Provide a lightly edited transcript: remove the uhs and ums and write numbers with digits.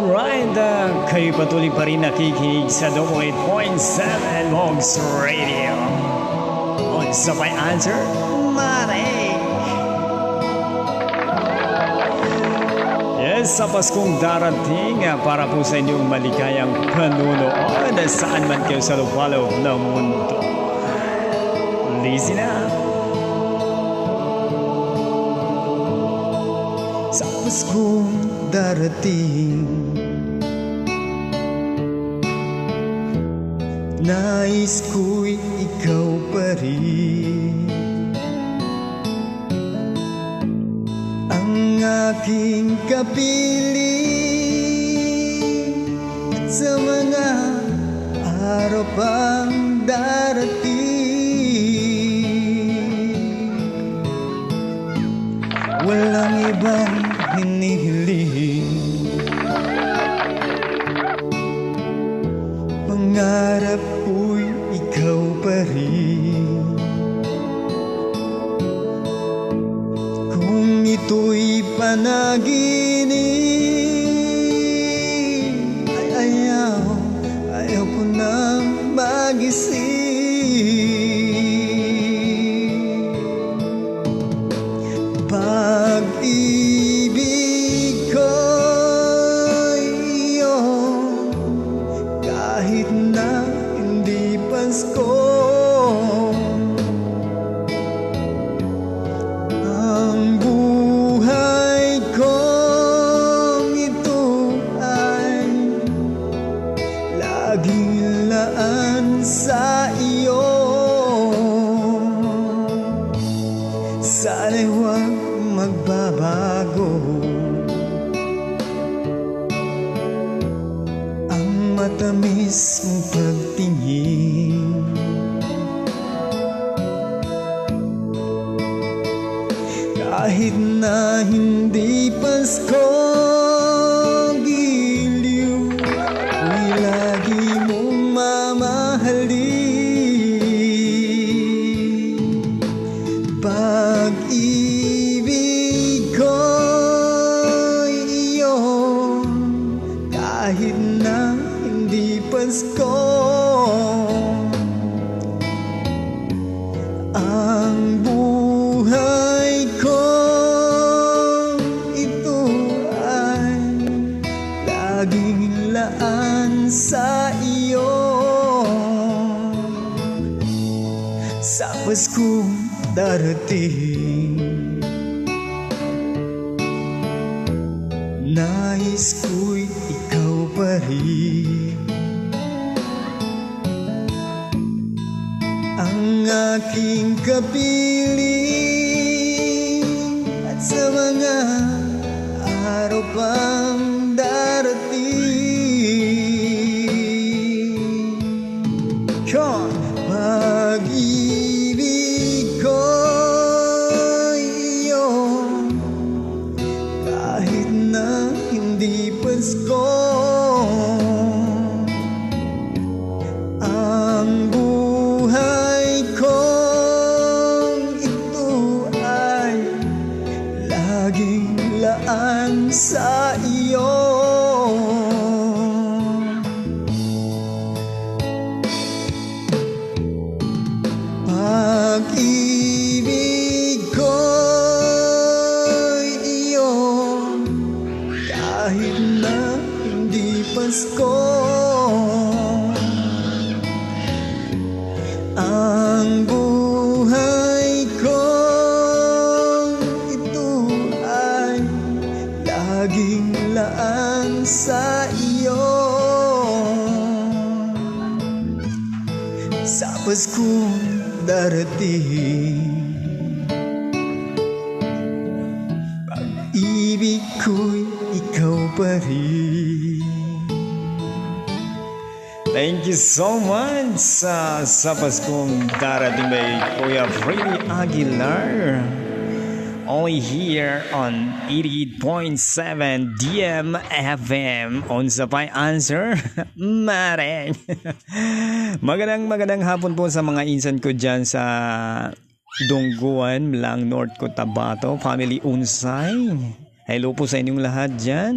Alright, kayo patuloy pa rin nakikinig sa 88.7 Mogs Radio. Unsa may answer? Maring! Yes, sa Paskong darating para po sa inyong maligayang panunood saan man kayo sa lupaloob ng mundo. Listen up! Sa Paskong darating, nais ko'y ikaw pa rin ang aking kapiling, at sa mga araw pang darating, walang ibang hinihiling. Pangarap ko'y ikaw pa rin. Kung ito'y panaginip, ay ayaw ko nang magising. Pag-ibig ko'y iyong kahit na hindi Pasko. Ang buhay kong ito ay laging laan sa iyo. Sana'y huwag magbabago ang matamis mong pagtingin. Kahit na hindi Pasko, giliw ko'y lagi mong mamahalin. Pag-ibig ko'y iyong kahit na hindi Pasko. Ang buhay ko ito ay laging laan sa iyo. Sa Paskong darating, nais ko'y ikaw pa rin ang aking kapiling, at sa mga araw pang darating. Come! Pag-ibig ko'y iyong kahit na hindi Pasko. Ang buhay kong ito ay laging laan sa iyo. Pag-ibig ko'y iyong kahit na hindi Pasko. Ang buhay kong ito ay laging laan sa iyo. Sa Paskong darating, pag-ibig ko'y ikaw pa rin. Thank you so much sa Paskong darating by Kuya Freddy Aguilar. Only here on 88.7 DMFM. Unsa pay answer? Mareng. Magandang hapon po sa mga insan ko dyan sa Dongguan, Lang North Cotabato, Family Unsay. Hello po sa inyong lahat dyan.